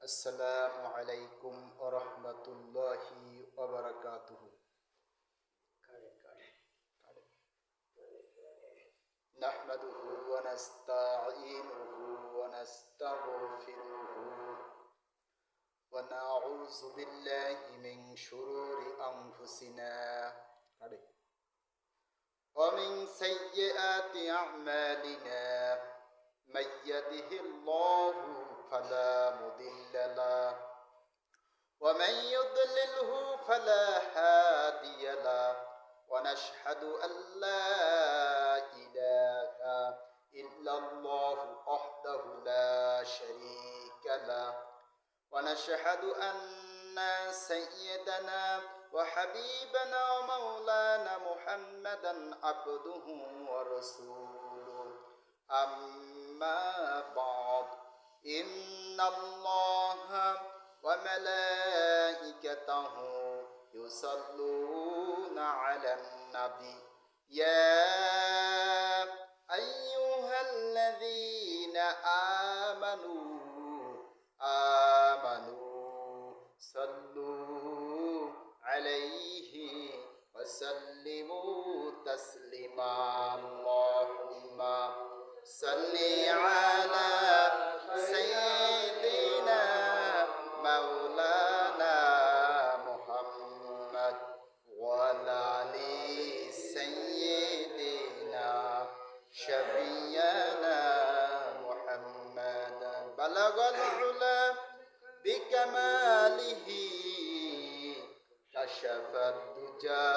আসসালামু আলাইকুম ওয়া রাহমাতুল্লাহি ওয়া বারাকাতুহু। নাহমাদুহু ওয়া নাস্তাঈনুহু ওয়া নাস্তাগফিরুহু ওয়া নাউযু বিল্লাহি মিন শুরুরি আনফুসিনা ওয়া মিন সাইয়্যাতি আ'মালিনা মান ইয়াহদিহিল্লাহু ফালা মুদিল্লা লাহু ومن يضلله فلا هادي له ونشهد أن لا إله إلا الله وحده لا شريك له ونشهد أن سيدنا وحبيبنا ومولانا محمدا عبده ورسوله أما بعد إن الله وملائكته يصلون على النبي يا أيها الذين آمنوا صلوا عليه وسلموا تسليما اللهم صل على سيدنا مولانا محمد وعلى آل سيدنا شفيعنا محمد بلغ العلا بكماله كشف الدجى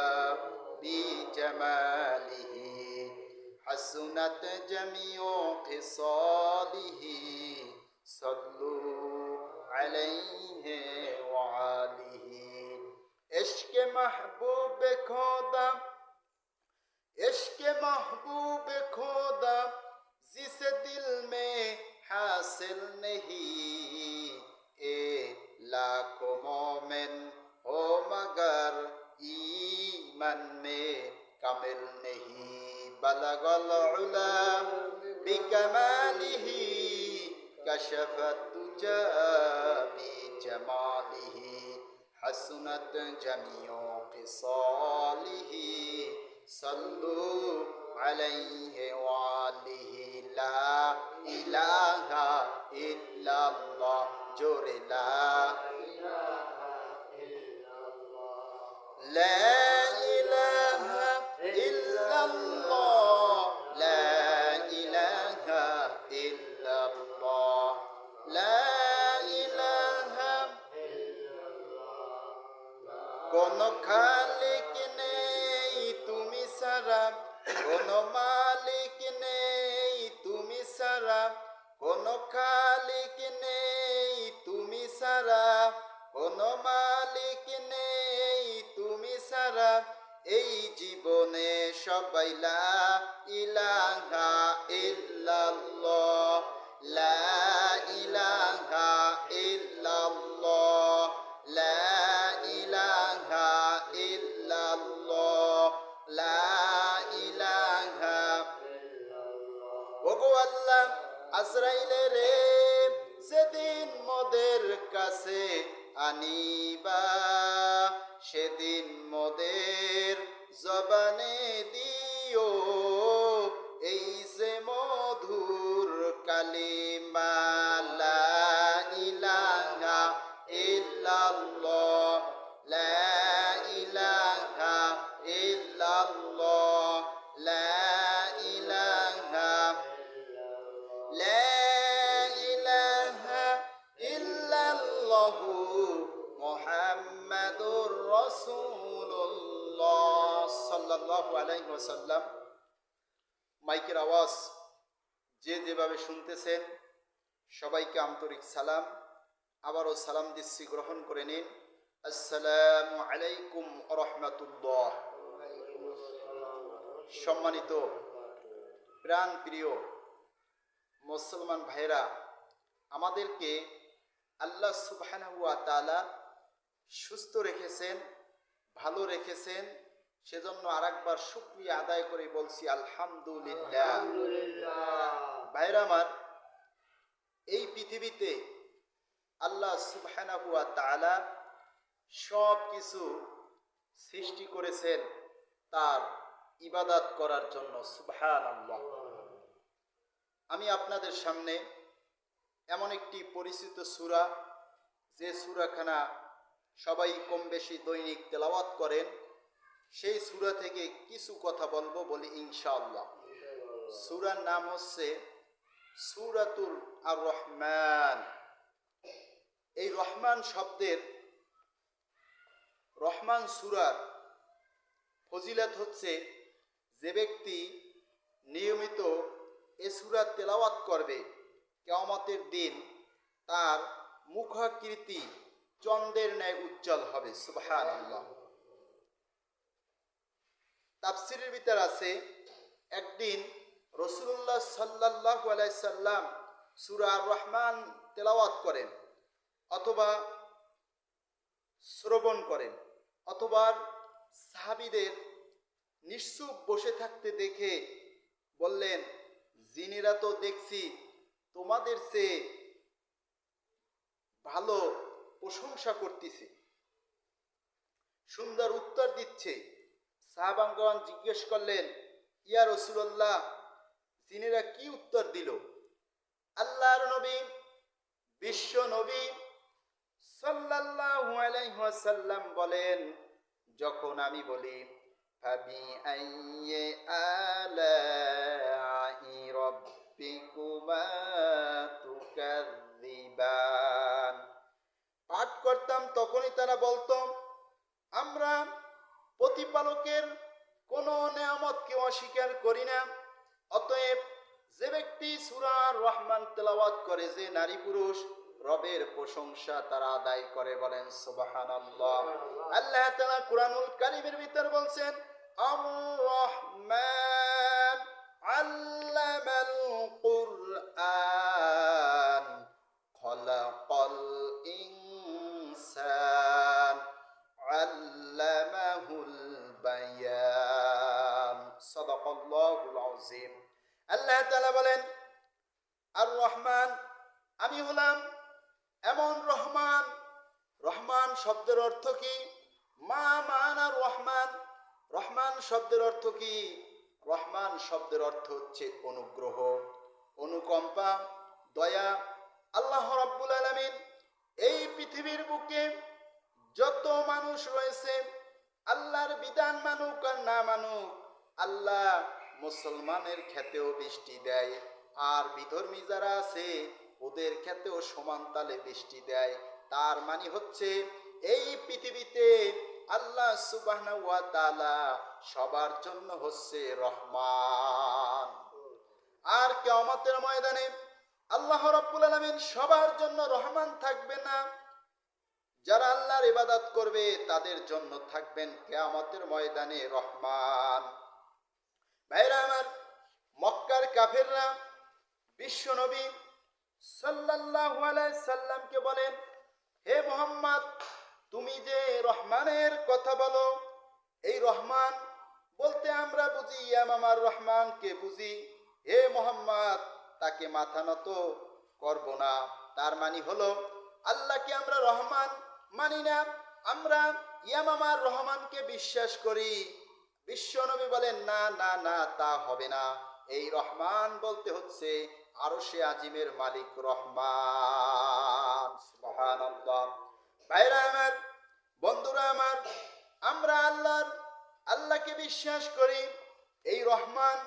بجماله حسنت جميع خصاله صلوا عليه وآله عشق محبوب خدا عشق محبوب خدا जिस दिल में हासिल नहीं ए लाखों मोमिन हो मगर ईमान में कामिल नहीं बलगल उला बिकमालिही कशफत दुजा बिजमालिही हसनत जमीओ क़िसालिही सल्लु अलैहि वालिही ला इलाहा इल्लल्लाह जोरे ला इलाहा इल्लल्लाह ला इलाहा इल्लल्लाह ला इलाहा কোনো খালিক নেই তুমি ছাড়া কোনো মালিক নেই তুমি ছাড়া কোনো খালিক নেই তুমি ছাড়া কোনো মালিক নেই তুমি ছাড়া এই জীবনে সবাই লা ইলাহা ইল্লাল্লাহ লা ইলাহা ইল্লাল্লাহ লা ইলাহা ইল্লাল্লাহ লা ইলাহা ওগো আল্লাহ আজরাইলের যেদিন মোদের কাছে আনিবা সেদিন মোদের জবানে দিও এই যে মধুর কালিমা লা ইলাহা ইল্লাল্লাহ লা ইলাহা ইল্লাল্লাহ লা ইলাহা লা ইলাহা ইল্লাল্লাহু মুহাম্মাদুর রাসূলুল্লাহ সাল্লাল্লাহু আলাইহি ওয়াসাল্লাম। মাইকের আওয়াজ যে যেভাবে শুনতেছেন সবাইকে আন্তরিক সালাম। আবারও সালাম দিচ্ছি, গ্রহণ করে নিন। আসসালামু আলাইকুম ওয়া রাহমাতুল্লাহ। সম্মানিত প্রাণ প্রিয় মুসলমান ভাইরা, আমাদেরকে আল্লাহ সুবহানাহু ওয়া তাআলা সুস্থ রেখেছেন, ভালো রেখেছেন, সেজন্য আরেকবার শুকরিয়া আদায় করে বলছি আলহামদুলিল্লাহ। ভাইরা আমার, এই পৃথিবীতে আল্লাহ সুবহানাহু ওয়া তাআলা সব কিছু সৃষ্টি করেছেন তার ইবাদত করার জন্য। সুবহানাল্লাহ। আমি আপনাদের সামনে এমন একটি পরিচিত সূরা, যে সূরাখানা সবাই কম বেশি দৈনিক তেলাওয়াত করেন, সেই সূরা থেকে কিছু কথা বলবো, বলি ইনশাআল্লাহ। সূরার নাম হচ্ছে সূরাতুল আর রহমান। এই রহমান শব্দের, রহমান সূরার ফজিলত হচ্ছে, যে ব্যক্তি নিয়মিত এ সূরা তেলাওয়াত করবে, কিয়ামতের দিন তার মুখাকৃতি চন্দ্রের ন্যায় উজ্জ্বল হবে। সুবহানাল্লাহ। তাফসীরের ভিতর আছে, একদিন রাসূলুল্লাহ সাল্লাল্লাহু আলাইহি সাল্লাম সূরা আর রহমান তেলাওয়াত করেন, অথবা শ্রবণ করেন, অথবা সাহাবীদের নিশ্চুপ বসে থাকতে দেখে বললেন, জিনেরা তো দেখছি তোমাদের চেয়ে ভালো প্রশংসা করতেছে, সুন্দর উত্তর দিচ্ছে। সাহাবাগণ জিজ্ঞেস করলেন, ইয়া রাসূলুল্লাহ, জিনেরা কি উত্তর দিল? আল্লাহর নবী, বিশ্ব নবী সাল্লাল্লাহু আলাইহি ওয়াসাল্লাম বলেন, যখন আমি বলি ফাবি আইয়ি আলাই রাব্বিকুমা তুকাযযিবান, পাঠ করতাম, তখনই তারা বলতো, আমরা প্রতিপালকের কোন নেয়ামতকে অস্বীকার করি না। অতএব যে ব্যক্তি সূরা আর রহমান তেলাওয়াত করে, যে নারী পুরুষ রবের প্রশংসা তারা আদায় করে, বলেন সুবহানাল্লাহ। আল্লাহ তাআলা কুরআনুল কারীমের ভিতর বলছেন, আর রহমান আল্লামাল কুরআন খলাকাল ইনসান আল্লামাহুল বায়ান। সাদাকাল্লাহুল আযীম। আল্লাহ তাআলা বলেন, আর রহমান, আমি হলাম এমন রহমান। রহমান শব্দের অর্থ কি? মা মানা রহমান। রহমান শব্দের অর্থ কি? রহমান শব্দের অর্থ হচ্ছে অনুগ্রহ, অনুকম্পা, দয়া। আল্লাহ রাব্বুল আলামিন এই পৃথিবীর বুকে যত মানুষ রয়েছে, আল্লাহর বিধান মানুক আর না মানুক, আল্লাহ মুসলমানের ক্ষেতেও বৃষ্টি দেয়, আর বিধর্মী যারা আছে ওদের ক্ষেতেও সমান তালে বৃষ্টি দেয়। তার মানে হচ্ছে, এই পৃথিবীতে আল্লাহ সুবহানাহু ওয়া তাআলা সবার জন্য হচ্ছে রহমান। আর কিয়ামতের ময়দানে আল্লাহ রাব্বুল আলামিন সবার জন্য রহমান থাকবে না। যারা আল্লাহর ইবাদত করবে তাদের জন্য থাকবেন কিয়ামতের ময়দানে রহমান। ভাইরা আমার, মক্কার কাফেররা বিশ্ব নবী সাল্লাল্লাহু আলাইহি সাল্লামকে বলেন, হে মুহাম্মদ, তুমি যে রহমানের কথা বলো, এই রহমান বলতে আমরা বুঝি ইয়ামামার রহমানকে বুঝি। হে মুহাম্মদ, তাকে মাথা নত করব না। তার মানে হলো, আল্লাহকে আমরা রহমান মানি না, আমরা ইয়ামামার রহমানকে বিশ্বাস করি। বিশ্ব নবী বলেন, না না না, তা হবে না। এই রহমান বলতে হচ্ছে আরশে আজিমের মালিক রহমান। সুবহানাল্লাহ। ভাইরা আমার, বন্ধুরা আমার, আমরা আল্লাহকে বিশ্বাস করি। এই রহমান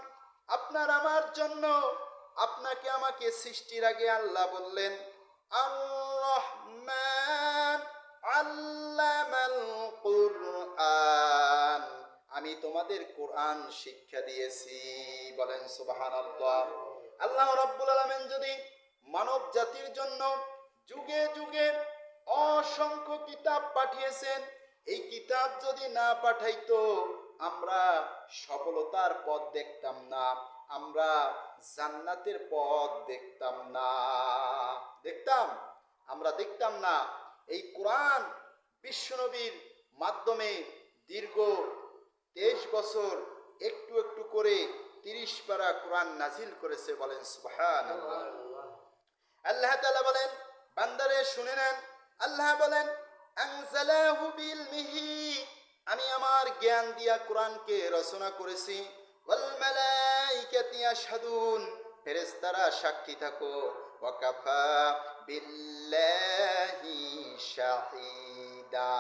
আপনার আমার জন্য, আপনাকে আমাকে সৃষ্টির আগে আল্লাহ বললেন, আর রহমান আল্লামাল কুরআন, আমি তোমাদের কোরআন শিক্ষা দিয়েছি, বলেন সুবহানাল্লাহ। আল্লাহ রাব্বুল আলামিন যদি মানব জাতির জন্য যুগে যুগে অসংখ্য কিতাব পাঠিয়েছেন, এই কিতাব যদি না পাঠাইতো, আমরা সফলতার পথ দেখতাম না, আমরা জান্নাতের পথ দেখতাম না। দেখতাম না। এই কোরআন বিশ্বনবীর মাধ্যমে দীর্ঘ 23 বছর একটু একটু করে 30 পারা কোরআন নাজিল করেছে, বলেন সুবহানাল্লাহ। আল্লাহ তাআলা বলেন, বান্দারে শুনে নেন, আল্লাহ বলেন আনজালাহু বিলমিহি, আমি আমার জ্ঞান দিয়া কোরআনকে রচনা করেছি। ওয়াল মালাইকাতু ইয়াশহাদুন, ফেরেশতারা সাক্ষী থাকো। ওয়া কাফা বিল্লাহি শাহিদা,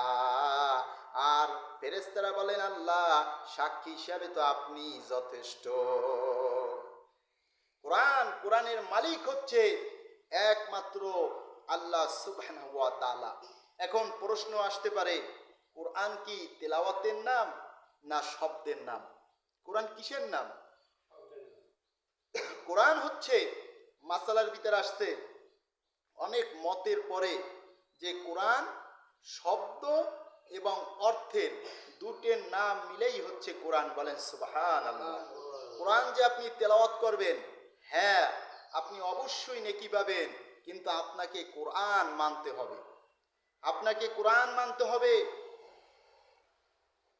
আর ফেরেশতারা বলেন আল্লাহ সাক্ষী হিসাবে তো আপনি যথেষ্ট। কোরআনের মালিক হচ্ছে একমাত্র আল্লাহ সুবহানাহু ওয়া তাআলা। এখন প্রশ্ন আসতে পারে, কোরআন কি তেলাওয়াতের নাম না শব্দের নাম? কোরআন কিসের নাম? কোরআন হচ্ছে, মাসালার ভিতরে আসছে অনেক মতের পরে যে কোরআন শব্দ এবং অর্থের দুটের নাম মিলেই হচ্ছে কোরআন। বলেন সুবহানাল্লাহ। কোরআন যে আপনি তেলাওয়াত করবেন, হ্যাঁ আপনি অবশ্যই নেকি পাবেন, কিন্তু আপনাকে কোরআন মানতে হবে, আপনাকে কোরআন মানতে হবে।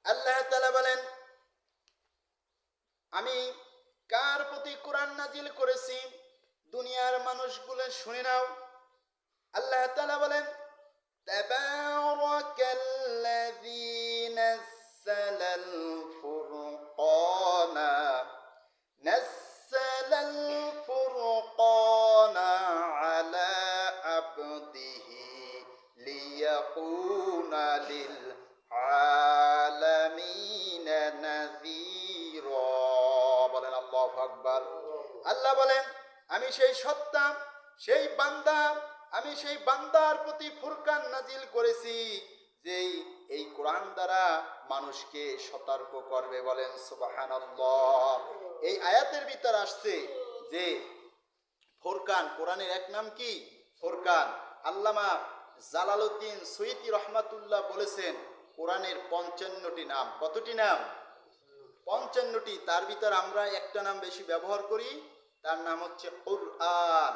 আল্লাহ তাআলা বলেন, আমি কার প্রতি কোরআন নাজিল করেছি দুনিয়ার মানুষগুলো শুনে নাও। আল্লাহ তাআলা বলেন, তাবারাকাল্লাযী নাযালাল ফুরকানা আলা আবদিহি লিয়াকুনা লিল আলামিনা নাযীরা। বলেন আল্লাহু আকবার। আল্লাহ বলেন, আমি সেই সত্তা, সেই বান্দা, আমি সেই বান্দার প্রতি ফুরকান নাজিল করেছি যে এই কোরআন দ্বারা মানুষকে সতর্ক করবে। বলেন সুবহানাল্লাহ। এই আয়াতের ভিতর আসছে যে ফুরকান, কোরআনের এক নাম কি? ফুরকান। আল্লামা জালালউদ্দিন সুয়ুতী রহমাতুল্লাহ বলেছেন কোরআনের 55টি নাম। কতটি নাম? 55টি। তার ভিতর আমরা একটা নাম বেশি ব্যবহার করি, তার নাম হচ্ছে কোরআন।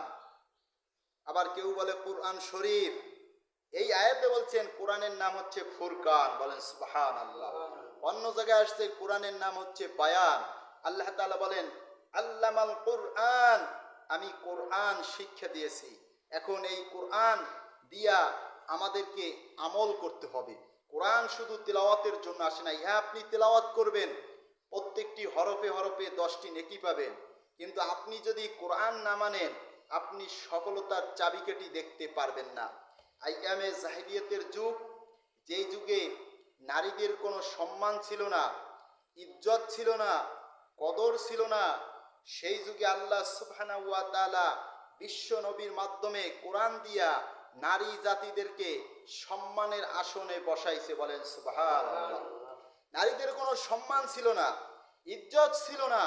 আবার কেউ বলে কোরআন শরীফ। এই আয়াতে বলছেন কোরআনের নাম হচ্ছে ফুরকান। বলেন সুবহানাল্লাহ। অন্য জায়গায় আসছে কোরআনের নাম হচ্ছে বায়ান। আল্লাহ তাআলা বলেন, আল্লামাল কোরআন, আমি কোরআন শিক্ষা দিয়েছি। এখন এই কোরআন দিয়া আমাদেরকে আমল করতে হবে। কোরআন শুধু তেলাওয়াতের জন্য আসে না। হ্যাঁ আপনি তেলাওয়াত করবেন, প্রত্যেকটি হরফে হরফে 10টি নেকি পাবেন, কিন্তু আপনি যদি কোরআন না মানেন আপনি সফলতার চাবিকাঠি দেখতে পারবেন না। আইয়ামে জাহিলিয়াতের যুগ, যেই যুগে নারীদের কোনো সম্মান ছিল না, ইজ্জত ছিল না, কদর ছিল না, সেই যুগে আল্লাহ সুবহানাহু ওয়া তাআলা বিশ্ব নবীর মাধ্যমে কোরআন দিয়া নারী জাতিদেরকে সম্মানের আসনে বসাইছে। বলেন সুবহানাল্লাহ। নারীদের কোনো সম্মান ছিল না, ইজ্জত ছিল না,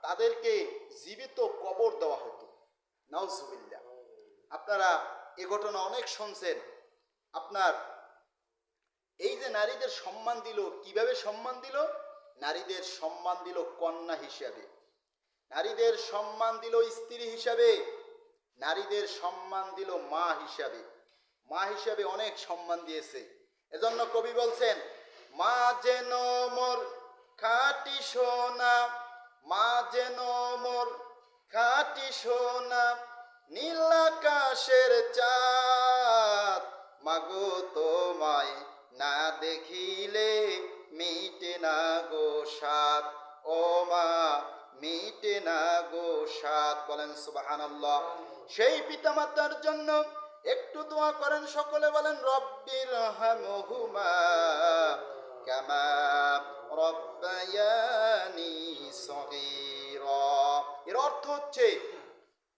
তাদেরকে জীবিত কবর দেওয়া হতো। নাউজুবিল্লাহ। আপনারা এ ঘটনা অনেক শুনছেন। আপনার এই যে নারীদের সম্মান দিল, কিভাবে সম্মান দিল? নারীদের সম্মান দিল কন্যা হিসাবে, নারীদের সম্মান দিল স্ত্রী হিসাবে, নারীদের সম্মান দিল মা হিসাবে। মা হিসাবে অনেক সম্মান দিয়েছে। এজন্য কবি বলছেন, মা যেন মোর খাঁটি সোনা, মা যেন মোর খাঁটি সোনা, নীল আকাশের চাঁদ, মাগো তোমায় না দেখিলে মিটে না গো সাত, ও মা মিটে না গো সাত। বলেন সুবহানাল্লাহ। সেই পিতামাতার জন্য একটু দোয়া করেন সকলে, বলেন রব্বির হামহুমা কামা রব্বায়ানি সগীরা। এর অর্থ হচ্ছে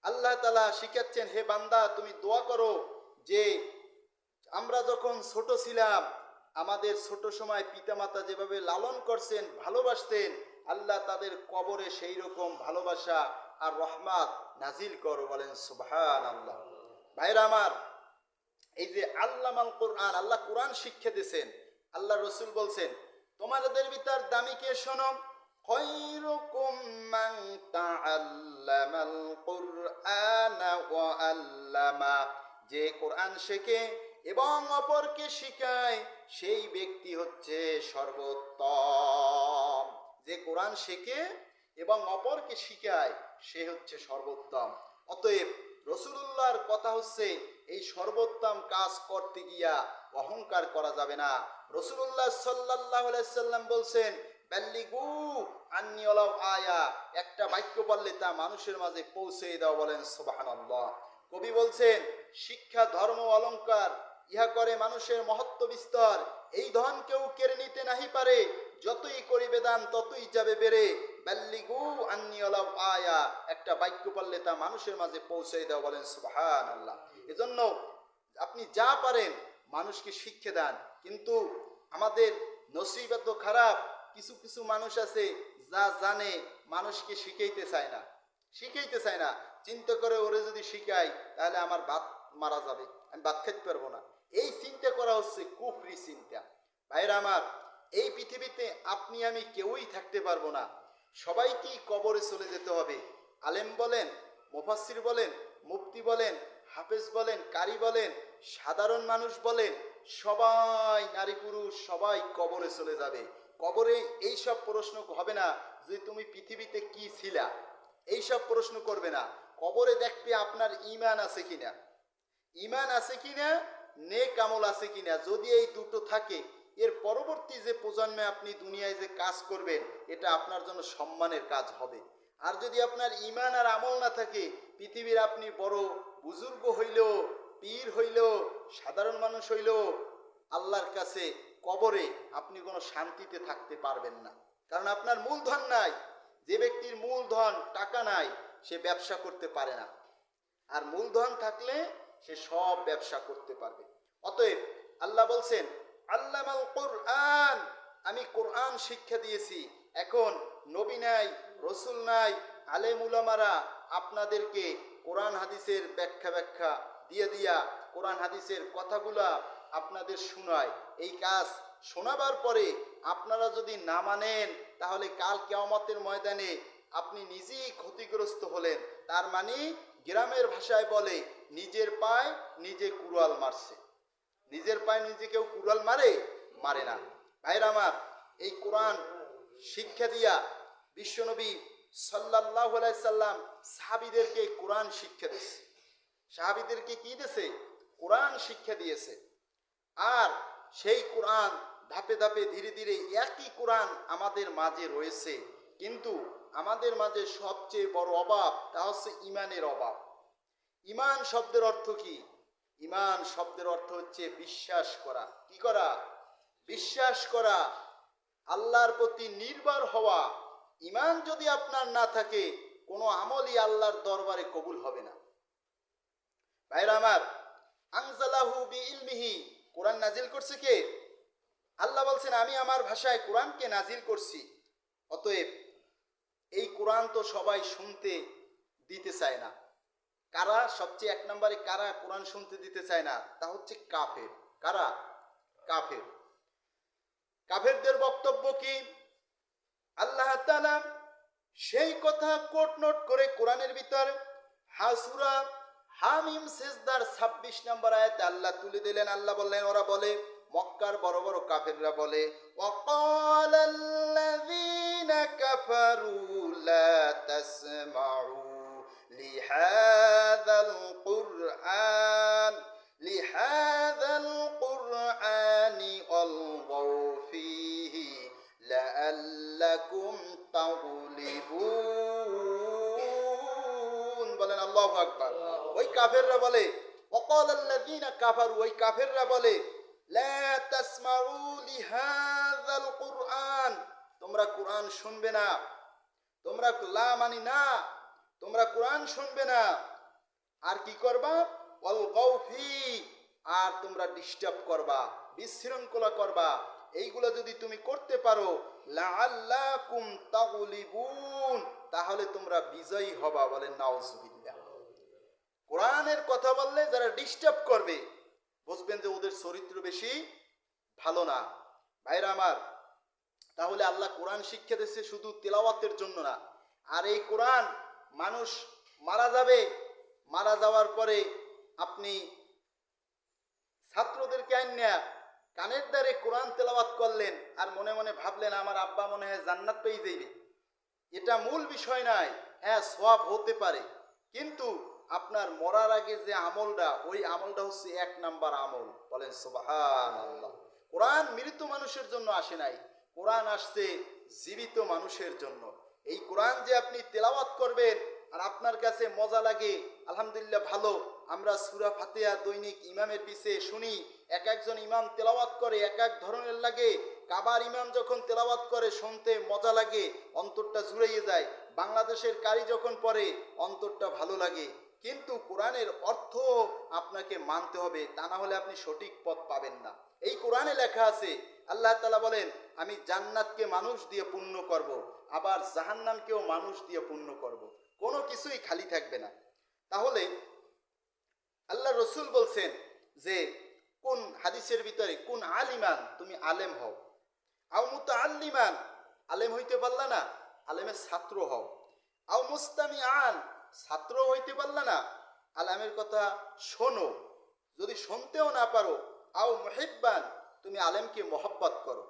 আল্লাহ তাআলা শিখাচ্ছেন, হে বান্দা তুমি দোয়া করো যে আমরা যখন ছোট ছিলাম, আমাদের ছোট সময় পিতামাতা যেভাবে লালন করছেন, ভালোবাসতেন, আল্লাহ তাদের কবরে সেই রকম ভালোবাসা আর রহমত নাজিল করো। বলেন সুবহানাল্লাহ। ভাইরা আমার, এই যে আল্লামাল কোরআন, আল্লাহ কোরআন শিক্ষা দিয়েছেন। আল্লাহ রসুল বলছেন, তোমাদের ভিতর দামি কে শোনো, খায়রুকুম মান তাআল্লামাল কুরআনা ওয়া আল্লামা, যে কোরআন শেখে এবং অপরকে শিখায় সেই ব্যক্তি হচ্ছে সর্বোত্তম। যে কোরআন শেখে এবং অপরকে শিখায় সে হচ্ছে সর্বোত্তম। অতএব রসুলুল্লাহর কথা হচ্ছে এই সর্বোত্তম কাজ করতে গিয়া অহংকার করা যাবে না। রসুলুল্লাহ সাল্লাল্লাহু আলাইহি সাল্লাম বলছেন, বাল্লিগু আন্নী ওয়ালাউ আয়া, একটা বাক্য বললে তা মানুষের মাঝে পৌঁছে দাও। বলেন সুবহানাল্লাহ। কবি বলছেন, শিক্ষা ধর্ম অলংকার ইহা করে মানুষের মহত্ব বিস্তর, এই ধন কেউ কেড়ে নিতে নাহি পারে, যতই করিবে দান ততই যাবে বেড়ে। বাল্লিগু আন্নী ওয়ালাউ আয়া, একটা বাক্য বললে তা মানুষের মাঝে পৌঁছে দাও। বলেন সুবহানাল্লাহ। এজন্য আপনি যা পারেন মানুষকে শিক্ষা দেন, কিন্তু আমাদের নসিব এত খারাপ, কিছু কিছু মানুষ আছে যা জানে মানুষকে শিখাইতে চায় না, শিখাইতে চায় না। চিন্তা করে ওরে যদি শিখাই তাহলে আমার ভাত মারা যাবে, আমি ভাত খেতে পারবো না। এই চিন্তা করা হচ্ছে কুফরি চিন্তা। ভাইরা আমার, এই পৃথিবীতে আপনি আমি কেউই থাকতে পারবো না, সবাইকেই কবরে চলে যেতে হবে। আলেম বলেন, মুফাসসির বলেন, মুফতি বলেন, হাফেজ বলেন, কারি বলেন, সাধারণ মানুষ বলেন, সবাই নারী পুরুষ সবাই কবরে চলে যাবে। কবরে এই সব প্রশ্ন হবে না যে তুমি পৃথিবীতে কি ছিলা, এই সব প্রশ্ন করবে না। কবরে দেখবে আপনার ঈমান আছে কিনা, ঈমান আছে কিনা, নেক আমল আছে কিনা। যদি এই দুটো থাকে, এর পরবর্তী যে প্রজন্মে আপনি দুনিয়ায় যে কাজ করবেন এটা আপনার জন্য সম্মানের কাজ হবে। আর যদি আপনার ঈমান আর আমল না থাকে, পৃথিবীর আপনি বড় বুজুর্গ হইলেও, পীর হইলেও, সাধারণ মানুষ হইলেও, আল্লাহর কাছে কবরে আপনি কোনো শান্তিতে থাকতে পারবেন না, কারণ আপনার মূলধন নাই। যে ব্যক্তির মূলধন টাকা নাই সে ব্যবসা করতে পারে না, আর মূলধন থাকলে সে সব ব্যবসা করতে পারবে। অতএব আল্লাহ বলছেন, আল্লামাল কোরআন, আমি কোরআন শিক্ষা দিয়েছি। এখন নবী নাই, রসুল নাই, আলেম উলামারা আপনাদেরকে কোরআন হাদিসের ব্যাখ্যা দিয়ে দিয়া কোরআন হাদিসের কথাগুলা আপনাদের শোনায়। এই কাজ শোনাবার পরে আপনারা যদি না মানেন, তাহলে কাল কিয়ামতের ময়দানে আপনি নিজেই ক্ষতিগ্রস্ত হলেন। তার মানে গ্রামের ভাষায় বলে, নিজের পায়ে নিজে কুড়াল মারছে। নিজের পায়ে নিজে কেউ কুড়াল মারে? মারে না। ভাইরা আমার, এই কোরআন শিক্ষা দিয়া বিশ্বনবী সাল্লাল্লাহু আলাইহি সাল্লাম সাহাবীদেরকে কোরআন শিক্ষা দিয়েছে। সাহাবীদেরকে কি দিয়েছে? কোরআন শিক্ষা দিয়েছে। আর সেই কোরআন ধাপে ধাপে ধীরে ধীরে একই কোরআন আমাদের মাঝে রয়েছে, কিন্তু আমাদের মাঝে সবচেয়ে বড় অভাব তা হচ্ছে ঈমানের অভাব। ঈমান শব্দের অর্থ কি? ঈমান শব্দের অর্থ হচ্ছে বিশ্বাস করা। কি করা? বিশ্বাস করা, আল্লাহর প্রতি নির্ভর হওয়া। ঈমান যদি আপনার না থাকে, কোনো আমলই আল্লাহর দরবারে কবুল হবে না। ভাইরা আমার, আনজালাহু বিইলমিহি, কোরআন নাজিল করছে কে? আল্লাহ বলছেন, আমি আমার ভাষায় কোরআনকে নাজিল করছি। অতএব এই কোরআন তো সবাই শুনতে দিতে চায় না। কারা সবচেয়ে এক নম্বরে কারা কোরআন শুনতে দিতে চায় না? তা হচ্ছে কাফের। কারা? কাফের। কাফেরদের বক্তব্য কি? আল্লাহ তাআলা সেই কথা কোট নোট করে কোরআনের ভিতর সূরা হামিম সিজদার 26 নম্বর আয়াতে আল্লাহ তুলে দিলেন। আল্লাহ বললেন, ওরা বলে, মক্কার বড় বড় কাফেররা বলে, ওয়াকালাল্লাযীনা কাফারু লা তাসমাউ লিহাযাল কুরআনি আলগাউ ফীহি লাআল্লাকুম তাগলিবুন। বলেন আল্লাহু আকবার। ওই কাফেররা বলে, ওয়াকালাল্লাযীনা কাফারু, ওই কাফেররা বলে, লা তাসমাউ লিহাযাল কুরআন, তোমরা কোরআন শুনবে না। তোমরা লা মানি না, তোমরা কোরআন শুনবে না। আর কি করবা? আলগাউ ফী, আর তোমরা ডিস্টার্ব করবা, বিশৃঙ্খলা করবা। এইগুলো যদি তুমি করতে পারো, লাআল্লাকুম তাগলিবুন, তাহলে তোমরা বিজয়ী হবা। বলেন নাউজুবিল্লাহ। কোরআনের কথা বললে যারা ডিস্টার্ব করবে, বুঝবেন যে ওদের চরিত্র বেশি ভালো না। ভাইরা আমার, তাহলে আল্লাহ কোরআন শিক্ষা দিচ্ছে শুধু তেলাওয়াতের জন্য না। আর এই কোরআন মানুষ মারা যাবে, মারা যাওয়ার পরে আপনি ছাত্রদেরকে আইনা কানের দ্বারে কোরআন তেলাওয়াত করলেন, আর মনে মনে ভাবলেন আমার আব্বা মনে হয় জান্নাত পেয়ে যাইবে। এটা মূল বিষয় নয়। হ্যাঁ, সওয়াব হতে পারে, কিন্তু আপনার মরার আগে যে আমলটা, ওই আমলটা হচ্ছে 1 নাম্বার আমল। বলেন সুবহানাল্লাহ। কোরআন মৃত মানুষের জন্য আসে নাই, কোরআন আসছে জীবিত মানুষের জন্য। এই কোরআন যে আপনি তেলাওয়াত করবেন আর আপনার কাছে মজা লাগে, আলহামদুলিল্লাহ ভালো। আমরা সূরা ফাতিহা দৈনিক ইমামের পিছে শুনি, এক একজন ইমাম তেলাওয়াত করে এক এক ধরনের লাগে। কাবার ইমাম যখন তেলাওয়াত করে শুনতে মজা লাগে, অন্তরটা জুড়িয়ে যায়। বাংলাদেশের কারি যখন পড়ে অন্তরটা ভালো লাগে। কিন্তু কোরআনের অর্থ আপনাকে মানতে হবে, তা না হলে আপনি সঠিক পথ পাবেন না। এই কোরআনে লেখা আছে, আল্লাহ তাআলা বলেন, আমি জান্নাতকে মানুষ দিয়ে পূর্ণ করব, আবার জাহান্নামকেও মানুষ দিয়ে পূর্ণ করব, কোনো কিছুই খালি থাকবে না। তাহলে আল্লাহ রসুল বলছেন যে কোন হাদিসের ভিতরে, কোন আলিমান, তুমি আলেম হও, আও মুতাআল্লিমান, আলেম হইতে পারলা না, আলেমের ছাত্র হও, আও মুস্তামিআন, ছাত্র হইতে পারলা না, আলেমের কথা শোনো, যদি শুনতেও না পারো, আও মুহিব্বান, তুমি আলেমকে মহব্বত করো,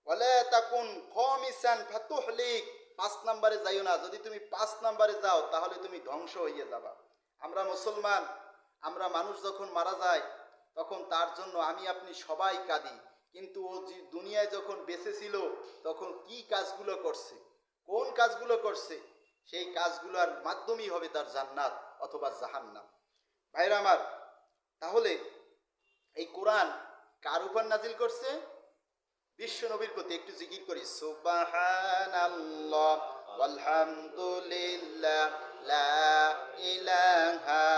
ওয়ালা তাকুন খামিসান ফাতুহলিক, 5 নম্বরে যাইও না, যদি তুমি 5 নম্বরে যাও তাহলে তুমি ধ্বংস হইয়া যাবা। আমরা মুসলমান, আমরা মানুষ যখন মারা যায় তখন তার জন্য আমি আপনি সবাই কাঁদি, কিন্তু ও দুনিয়ায় যখন বেঁচে ছিল তখন কি কাজগুলো করছে, কোন কাজগুলো করছে, সেই কাজগুলোর মাধ্যমেই হবে তার জান্নাত অথবা জাহান্নাম। ভাইরা আমার, তাহলে এই কোরআন কার উপর নাজিল করছে? বিশ্ব নবীর প্রতি। একটু জিকির করি, সুবহানাল্লাহ ওয়ালহামদুলিল্লাহ লা ইলাহা,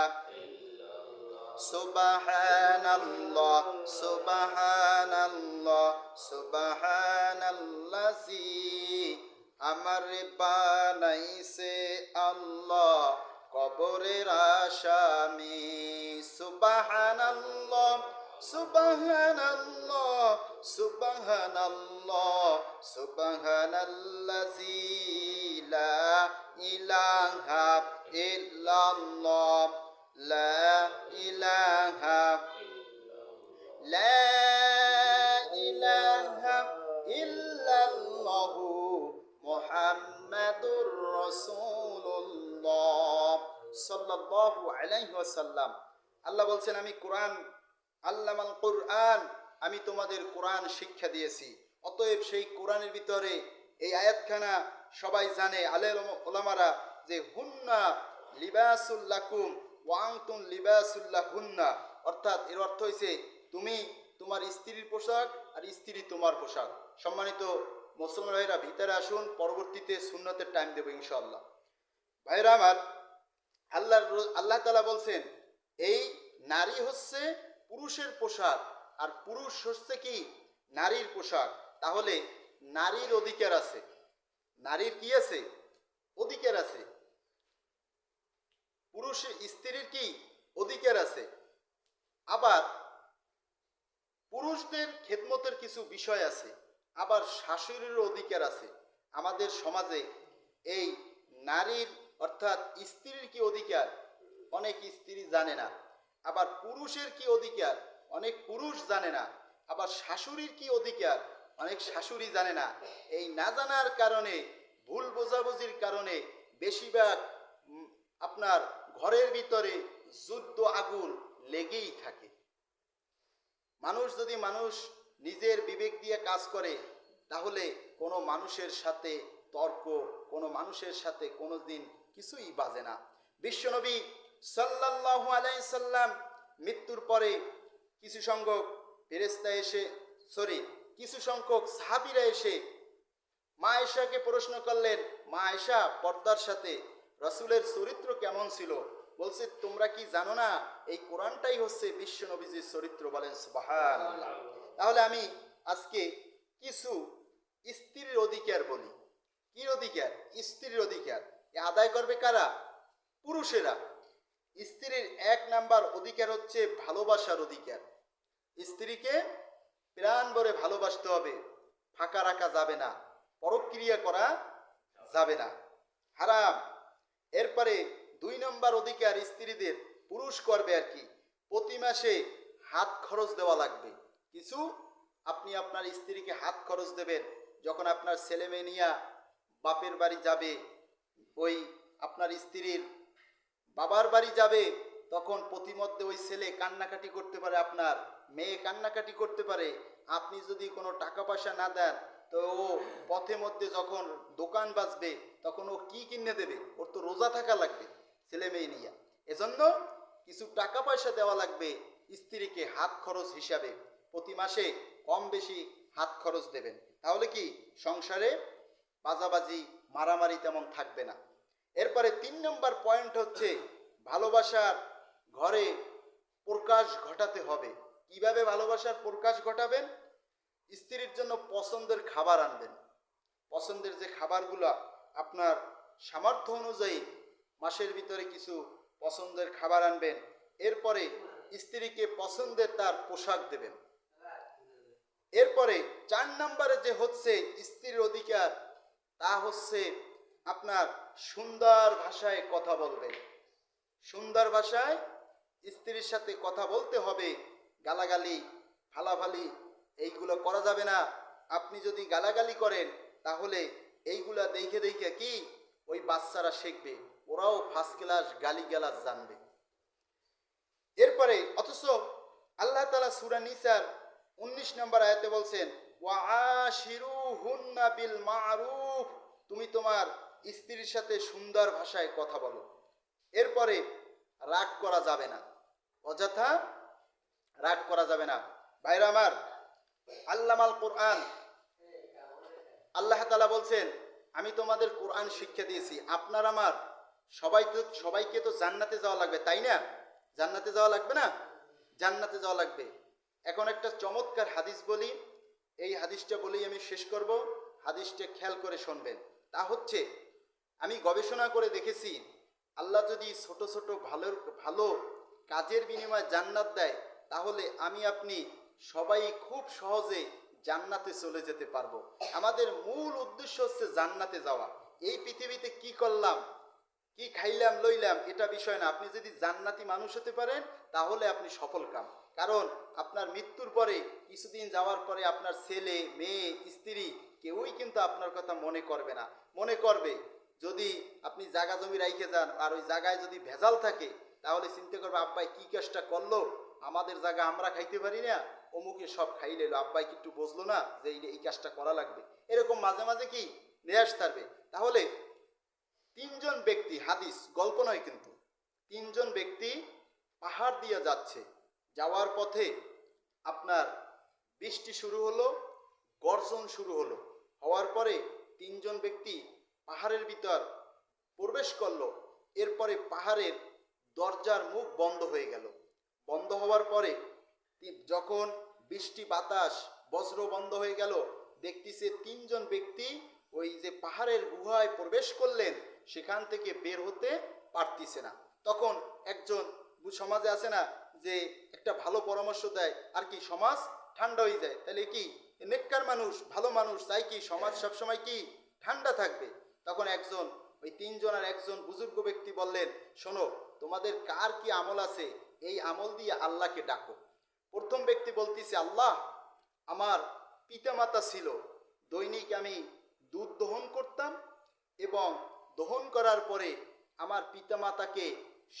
সুবহানাল্লাহ সুবহানাল্লাহ সুবহানাল্লাযী আমার বানাইছে আল্লাহ কবরের আসামি, সুবহানাল্লাহ সুবহানাল্লাহ সুবহানাল্লাহ সুবহানাল্লাযী লা ইলাহা ইল্লাল্লাহ লা ইলাহা লা ইলাহা ইল্লাল্লাহু মুহাম্মাদুর রাসূলুল্লাহ সাল্লাল্লাহু আলাইহি ওয়াসাল্লাম। আল্লাহ বলছেন, আমি কোরআন, আল্লামাল কোরআন, আমি তোমাদের কোরআন শিক্ষা দিয়েছি। অতএব সেই কোরআনের ভিতরে এই আয়াতখানা সবাই জানে, আলেম ওলামারা, যে হুন্না লিবাসুল লাকুম ওয়া আনতুম লিবাসুল লাহুন্না, অর্থাৎ এর অর্থ হইছে তুমি তোমার স্ত্রীর পোশাক আর স্ত্রী তোমার পোশাক। সম্মানিত মুসলমান ভাইরা, ভিতরে আসুন, পরবর্তীতে সুন্নতের টাইম দেব ইনশাআল্লাহ। ভাইরা আমার, আল্লাহ তাআলা বলছেন, এই নারী হচ্ছে পুরুষের পোশাক আর পুরুষ হচ্ছে কি নারীর পোশাক। তাহলে নারীর অধিকার আছে, নারীর কি আছে? অধিকার আছে। পুরুষের স্ত্রীর কি অধিকার আছে। আবার পুরুষদের খেদমতের কিছু বিষয় আছে, আবার শাশুড়ির অধিকার আছে। আমাদের সমাজে এই নারীর অর্থাৎ স্ত্রীর কি অধিকার অনেক স্ত্রী জানে না, আবার পুরুষের কি অধিকার অনেক পুরুষ জানে না, আবার শাশুড়ির কি অধিকার অনেক শাশুড়ি জানে না। এই না জানার কারণে, ভুল বোঝাবুঝির কারণে বেশিরভাগ আপনার ঘরের ভিতরে যুদ্ধ আগুন লেগেই থাকে। মানুষ যদি নিজের বিবেক দিয়ে কাজ করে, তাহলে কোনো মানুষের সাথে তর্ক, কোনো মানুষের সাথে কোনোদিন কিছুই বাজে না। বিশ্বনবী সাল্লাল্লাহু আলাইহি সাল্লাম মৃত্যুর পরে কিছু সংখ্যক ফেরেশতা এসে, কিছু সংখ্যক সাহাবীরা এসে মা আয়েশাকে প্রশ্ন করলেন, মা আয়েশা, পর্দার সাথে রাসূলের চরিত্র কেমন ছিল? বলছে, তোমরা কি জানো না এই কোরআনটাই হচ্ছে বিশ্ব নবীজির চরিত্র? বলেন সুবহানাল্লাহ। তাহলে আমি আজকে কিছু স্ত্রীর অধিকার বলি। কি অধিকার? স্ত্রীর অধিকার। আদায় করবে কারা? পুরুষেরা। স্ত্রীর 1 নাম্বার অধিকার হচ্ছে ভালোবাসার অধিকার। স্ত্রীকে প্রাণ ভরে ভালোবাসতে হবে, ফাঁকা রাখা যাবে না, পরক্রিয়া করা যাবে না, হারাম। এরপরে 2 নম্বর অধিকার স্ত্রীদের, পুরুষ করবে আর কি, প্রতি মাসে হাত খরচ দেওয়া লাগবে কিছু। আপনি আপনার স্ত্রীকে হাত খরচ দেবেন। যখন আপনার ছেলে মেয়ে নিয়ে বাপের বাড়ি যাবে, ওই আপনার স্ত্রীর বাবার বাড়ি যাবে, তখন প্রতিমধ্যে ওই ছেলে কান্নাকাটি করতে পারে, আপনার মেয়ে কান্নাকাটি করতে পারে। আপনি যদি কোনো টাকা পয়সা না দেন, তো ও পথে মধ্যে যখন দোকান বাজবে, তখন ও কি কিনে দেবে? ওর তো রোজা থাকা লাগবে ছেলে মেয়ে নিয়ে। এজন্য কিছু টাকা পয়সা দেওয়া লাগবে স্ত্রীকে হাত খরচ হিসাবে। প্রতি মাসে কম বেশি হাত খরচ দেবেন, তাহলে কি সংসারে বাজাবাজি মারামারি তেমন থাকবে না। এরপরে 3 নম্বর পয়েন্ট হচ্ছে ভালোবাসার ঘরে প্রকাশ ঘটাতে হবে। কিভাবে ভালোবাসার প্রকাশ ঘটাবেন? স্ত্রীর জন্য পছন্দের খাবার আনবেন। পছন্দের যে খাবারগুলো আপনার সামর্থ্য অনুযায়ী মাসের ভিতরে কিছু পছন্দের খাবার আনবেন। এরপরে স্ত্রীকে পছন্দের তার পোশাক দেবেন। এরপরে 4 নম্বরে যে হচ্ছে স্ত্রীর অধিকার, তা হচ্ছে আপনার সুন্দর ভাষায় কথা বলবেন। সুন্দর ভাষায় স্ত্রীর সাথে কথা বলতে হবে। গালাগালি ফালাফালি এইগুলো করা যাবে না। আপনি যদি গালাগালি করেন, তাহলে এইগুলা দেখে দেখে কি ওই বাচ্চারা শিখবে, ওরাও ফার্স্ট ক্লাস গালিগালাজ জানবে। এরপরে অথচ আল্লাহ তাআলা সূরা নিসার 19 নম্বর আয়াতে বলছেন, ওয়াআশিরুহুন্না বিল মারুফ, তুমি তোমার স্ত্রীর সাথে সুন্দর ভাষায় কথা বলো। এরপরে রাগ করা যাবে না, অযথা রাগ করা যাবে না। ভাইরা আমার, আল্লামাল কোরআন, আল্লাহ তাআলা বলছেন, আমি তোমাদের কোরআন শিক্ষা দিয়েছি। আপনার আমার সবাইকে তো জান্নাতে যাওয়া লাগবে, তাই না? জান্নাতে যাওয়া লাগবে না? জান্নাতে যাওয়া লাগবে। এখন একটা চমৎকার হাদিস বলি, এই হাদিসটা বলেই আমি শেষ করব। হাদিসটা খেয়াল করে শুনবেন। তা হচ্ছে, আমি গবেষণা করে দেখেছি, আল্লাহ যদি ছোট ছোট ভালো ভালো কাজের বিনিময়ে জান্নাত দেয়, তাহলে আমি আপনি সবাই খুব সহজে জান্নাতে চলে যেতে পারবো। আমাদের মূল উদ্দেশ্য হচ্ছে জান্নাতে যাওয়া। এই পৃথিবীতে কি করলাম, কি খাইলাম লইলাম, এটা বিষয় না। আপনি যদি জান্নাতি মানুষ হতে পারেন, তাহলে আপনি সফল কাম। কারণ আপনার মৃত্যুর পরে, কিছুদিন যাওয়ার পরে আপনার ছেলে মেয়ে স্ত্রী কেউই কিন্তু আপনার কথা মনে করবে না। মনে করবে যদি আপনি জায়গা জমি রাইখে যান, আর ওই জায়গায় যদি ভেজাল থাকে, তাহলে চিন্তা করবে, আব্বাই কি কাজটা করলো, আমাদের জায়গা আমরা খাইতে পারি না, অমুকে সব খাই লেলো, আব্বাই কি একটু বুঝলো না যে এই কাজটা করা লাগবে। এরকম মাঝে মাঝে কি নিয়ে আসতে পারবে। তাহলে 3জন ব্যক্তি, হাদিস গল্প নয় কিন্তু, 3জন ব্যক্তি পাহাড় দিয়ে যাচ্ছে। যাওয়ার পথে আপনার বৃষ্টি শুরু হলো, গর্জন শুরু হলো। হওয়ার পরে 3জন ব্যক্তি পাহাড়ের ভিতর প্রবেশ করলো। এরপরে পাহাড়ের দরজার মুখ বন্ধ হয়ে গেল। বন্ধ হওয়ার পরে যখন বৃষ্টি বাতাস বজ্র বন্ধ হয়ে গেল, দেখতেছে 3জন ব্যক্তি ওই যে পাহাড়ের গুহায় প্রবেশ করলেন, সেখান থেকে বের হতে পারতিছে না। তখন একজন, সমাজে আছে না যে একটা ভালো পরামর্শ দেয়, আর কি সমাজ ঠান্ডা হয়ে যায়। তাহলে কি নেককার মানুষ, ভালো মানুষ চাই কি সমাজ সবসময় কি ঠান্ডা থাকবে। তখন একজন, ওই 3জনের একজন বুজুর্গ ব্যক্তি বললেন, শোনো, তোমাদের কার কি আমল আছে, এই আমল দিয়ে আল্লাহকে ডাকো। প্রথম ব্যক্তি বলতেছে, আল্লাহ, আমার পিতামাতা ছিল, দৈনিক আমি দুধ দহন করতাম, এবং দহন করার পরে আমার পিতামাতাকে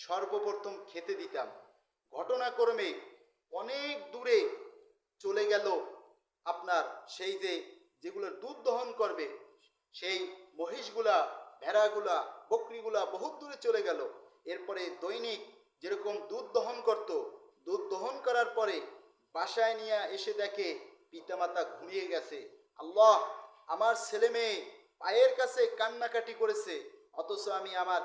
সর্বপ্রথম খেতে দিতাম। ঘটনাক্রমে অনেক দূরে চলে গেল আপনার সেই যেগুলো দুধ দহন করবে, সেই মহিষগুলা, ভেড়াগুলা, বকরিগুলা বহুত দূরে চলে গেল। এরপরে দৈনিক যেরকম দুধ দহন করত, দুধ দহন করার পরে বাসায় নিয়ে এসে দেখে পিতামাতা ঘুমিয়ে গেছে। আল্লাহ, আমার ছেলে মেয়ে পায়ের কাছে কান্নাকাটি করেছে, অথচ আমি আমার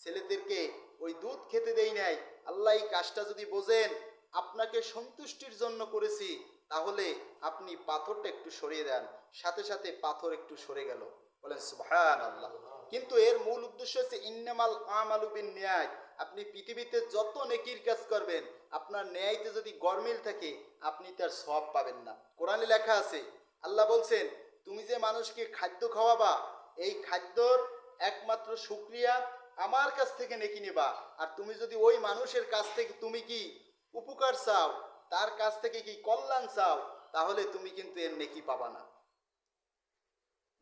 ছেলেদেরকে ওই দুধ খেতে দেই নাই। আল্লাহ, এই কাজটা যদি বোঝেন আপনাকে সন্তুষ্টির জন্য করেছি, তাহলে আপনি পাথরটা একটু সরিয়ে দেন। সাথে সাথে পাথর একটু সরে গেল। বলেন সুবহানাল্লাহ। কিন্তু এর মূল উদ্দেশ্য হচ্ছে ইন্নামাল আমালু বিন্নিয়াত। আপনি পৃথিবীতে যত নেকির কাজ করবেন, আপনার ন্যায়তে যদি গরমিল থাকে, আপনি তার সওয়াব পাবেন না। কোরআনে লেখা আছে, আল্লাহ বলছেন, তুমি যে মানুষকে খাদ্য খাওয়াবা, এই খাদ্যর একমাত্র শুকরিয়া আমার কাছ থেকে নেকি নেবা। আর তুমি যদি ওই মানুষের কাছ থেকে তুমি কি উপকার চাও, তার কাছ থেকে কি কল্যাণ চাও, তাহলে তুমি কিন্তু এর নেকি পাবা না।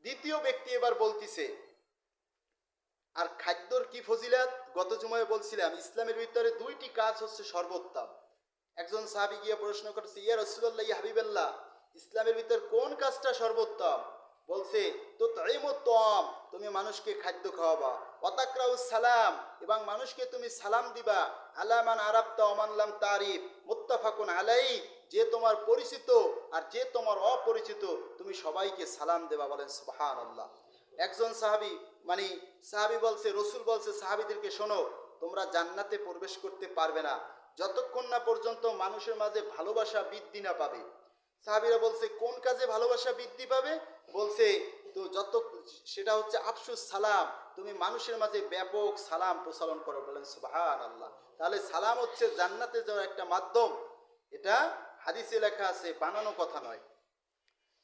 দ্বিতীয় ব্যক্তি এবার বলতিছে, আর খাদ্যর কি ফজিলত গত জুমায় বলছিলাম, ইসলামের ভিতরে দুইটি কাজ হচ্ছে সর্বোত্তম। একজন সাহাবী গিয়ে প্রশ্ন করছে, ইয়া রাসূলুল্লাহ, ইয়া হাবিবাল্লাহ, ইসলামের ভিতর কোন কাজটা সর্বোত্তম? বলছে, তো তাইমুত্তম, তুমি মানুষকে খাদ্য খাওয়াবা, ওয়াতাকরাউস সালাম, এবং মানুষকে তুমি সালাম দিবা, আলা মান আরাফতা ওয়া মান লাম তারিফ, মুত্তাফাকুন আলাইহি, যে তোমার পরিচিত আর যে তোমার অপরিচিত তুমি সবাইকে সালাম দেবা। বলেন সুবহানাল্লাহ। একজন সাহাবী বলছে, রসুল বলছে সাহাবীদেরকে, শোনো, তোমরা জান্নাতে প্রবেশ করতে পারবে না যতক্ষণ না পর্যন্ত মানুষের মাঝে ভালোবাসা বৃদ্ধি না পাবে। সাহাবীরা বলছে, কোন কাজে ভালোবাসা বৃদ্ধি পাবে? বলছে, তো সেটা হচ্ছে আফসুস সালাম, তুমি মানুষের মাঝে ব্যাপক সালাম প্রচলন করো। বলেন সুবহানাল্লাহ। তাহলে সালাম হচ্ছে জান্নাতে যাওয়ার একটা মাধ্যম। এটা হাদিসে লেখা আছে, বানানো কথা নয়।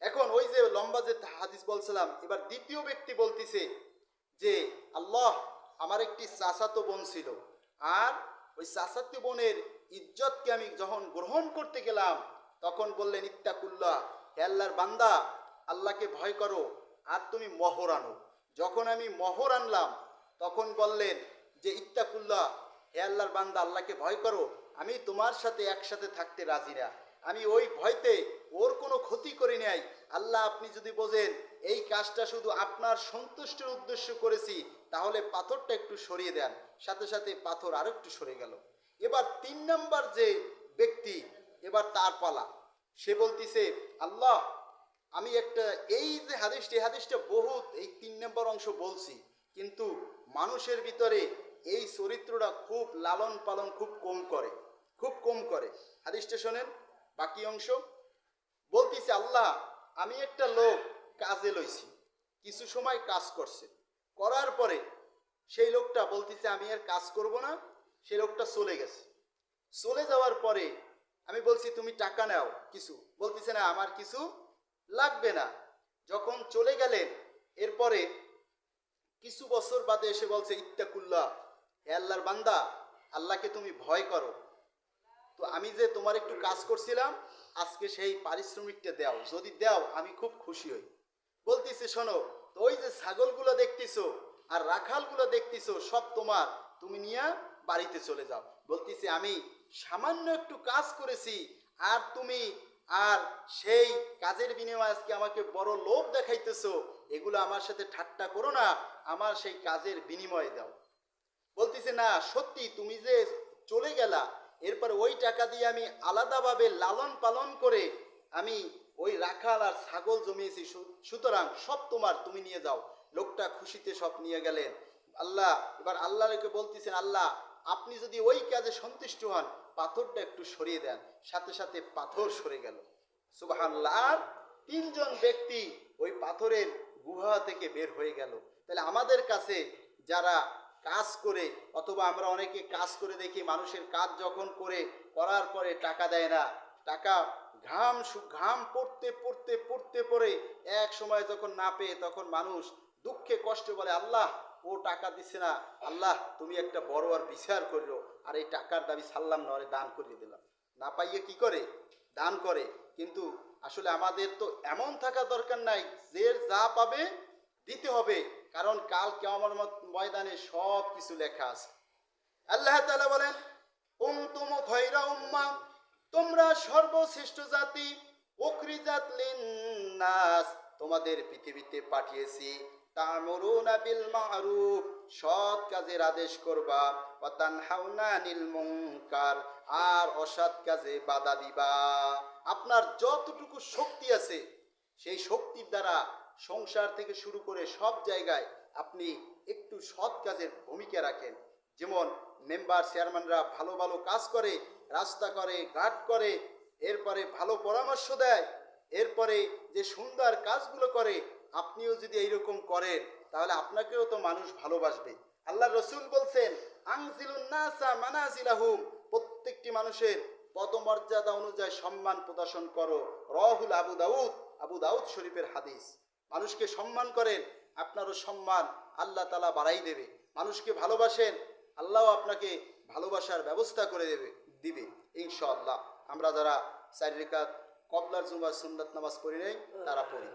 এখন ওই যে লম্বা যে হাদিস বলছিলাম, এবার দ্বিতীয় ব্যক্তি বলতিছে যে, আল্লাহ, আমার একটি চাচাতো বোন ছিল, আর ওই চাচাতো বোনের ইজ্জতকে আমি যখন গ্রহণ করতে গেলাম তখন বললেন, ইত্তাকুল্লাহ, হে আল্লাহর বান্দা, আল্লাহকে ভয় করো, আর তুমি মোহর আনো। যখন আমি মোহর আনলাম তখন বললেন যে, ইত্তাকুল্লাহ, হে আল্লাহর বান্দা, আল্লাহকে ভয় করো, আমি তোমার সাথে একসাথে থাকতে রাজি না, আমি ওই ভয়তে ওর কোনো ক্ষতি করি নাই। আল্লাহ, আপনি যদি বোঝেন এই কাজটা শুধু আপনার সন্তুষ্টির উদ্দেশ্য করেছি, তাহলে পাথরটা একটু সরিয়ে দেন। সাথে সাথে পাথর আরো একটু সরে গেল। এবার 3 নাম্বার যে ব্যক্তি, এবার তার পালা। সে বলতিছে, আল্লাহ, আমি একটা, এই যে হাদিসটা বহুত, এই 3 নম্বর অংশ বলছি, কিন্তু মানুষের ভিতরে এই চরিত্রটা খুব লালন পালন খুব কম করে। হাদিসটা শোনেন, বাকি অংশ বলতিছে, আল্লাহ, আমি একটা লোক কাজে লইছি, কিছু সময় কাজ করছে, করার পরে সেই লোকটা বলতিছে আমি আর কাজ করব না। সেই লোকটা চলে গেছে। চলে যাওয়ার পরে আমি বলছি, তুমি টাকা নাও কিছু। বলতিছে, না, আমার কিছু লাগবে না। যখন চলে গেলেন, এরপরে কিছু বছর বাদে এসে বলছে, ইত্তাকুল্লাহ, হে আল্লাহর বান্দা, আল্লাহকে তুমি ভয় করো, তো আমি যে তোমার একটু কাজ করছিলাম, আজকে সেই পারিশ্রমিকটা দাও, যদি দাও আমি খুব খুশি হই। বলতেছে, শোনো, তো ওই যে ছাগলগুলো দেখতেছো আর রাখালগুলো দেখতেছো, সব তোমার, তুমি নিয়ে বাড়িতে চলে যাও। বলতেছে, আমি সামান্য একটু কাজ করেছি, আর তুমি আর সেই কাজের বিনিময়ে আজকে আমাকে বড় লোভ দেখাইতেছো, এগুলো আমার সাথে ঠাট্টা করো না, আমার সেই কাজের বিনিময়ে দাও। বলতেছে, না, সত্যি তুমি যে চলে গেলা, এরপর ওই টাকা দিয়ে আমি আলাদাভাবে লালন পালন করে আমি ওই রাখাল আর ছাগল জমিয়েছি, সুতরাং সব তোমার, তুমি নিয়ে যাও। লোকটা খুশিতে সব নিয়ে গেলেন। এবার আল্লাহকে বলতেছেন, আল্লাহ, আপনি যদি ওই কাজে সন্তুষ্ট হন, পাথরটা একটু সরিয়ে দেন। সাথে সাথে পাথর সরে গেল। সুবহানাল্লাহ। আর 3 জন ব্যক্তি ওই পাথরের গুহা থেকে বের হয়ে গেল। তাহলে আমাদের কাছে যারা কাজ করে, অথবা আমরা অনেকে কাজ করে দেখি, মানুষের কাজ যখন করার পরে টাকা দেয় না, টাকা ঘাম পড়তে পড়ে এক সময় যখন না পেয়ে, তখন মানুষ দুঃখে কষ্টে বলে, আল্লাহ, ও টাকা দিচ্ছে না, আল্লাহ, তুমি একটা বড় আর বিচার করিও, আর এই টাকার দাবি ছাড়লাম না, ওরে দান করিয়ে দিলাম। না পাইয়ে কি করে? দান করে। কিন্তু আসলে আমাদের তো এমন থাকা দরকার নাই, যে যা পাবে দিতে হবে, কারণ কাল কিয়ামতের ময়দানে সব কিছু লেখা আছে। আল্লাহ তাআলা বলেন, কুনতুম খায়রা উম্মাহ, তোমরা সর্বশ্রেষ্ঠ জাতি, উখরিজাত লিন-নাস, তোমাদের পৃথিবীতে পাঠিয়েছি, তা'মুরুনা বিল মা'রুফ, সৎ কাজের আদেশ করবা, ওয়া তানহাউনা আনিল মুনকার, আর অসৎ কাজে বাধা দিবা। আপনার যতটুকু শক্তি আছে, সেই শক্তির দ্বারা সংসার থেকে শুরু করে সব জায়গায় আপনি একটু সৎ কাজের ভূমিকা রাখেন। যেমন মেম্বার চেয়ারম্যানরা ভালো ভালো কাজ করে, রাস্তা করে, ঘাট করে, এরপরে ভালো পরামর্শ দেয়, এরপরে যে সুন্দর কাজগুলো করে, আপনিও যদি এইরকম করেন, তাহলে আপনাকেও তো মানুষ ভালোবাসবে। আল্লাহ রসুল বলছেন, আনজিলুন নাসা মানাজিলাহুম, প্রত্যেকটি মানুষের পদমর্যাদা অনুযায়ী সম্মান প্রদর্শন করো। রাহুল আবু দাউদ শরীফের হাদিস। মানুষকে সম্মান করেন, আপনারও সম্মান আল্লাহ তাআলা বাড়াই দেবে। মানুষকে ভালোবাসেন, আল্লাহ আপনাকে ভালোবাসার ব্যবস্থা করে দিবে ইনশাআল্লাহ। আমরা যারা 4 রাকাত কবলার জুমার সুন্নাত নামাজ পড়ি নাই, তারা পড়ি।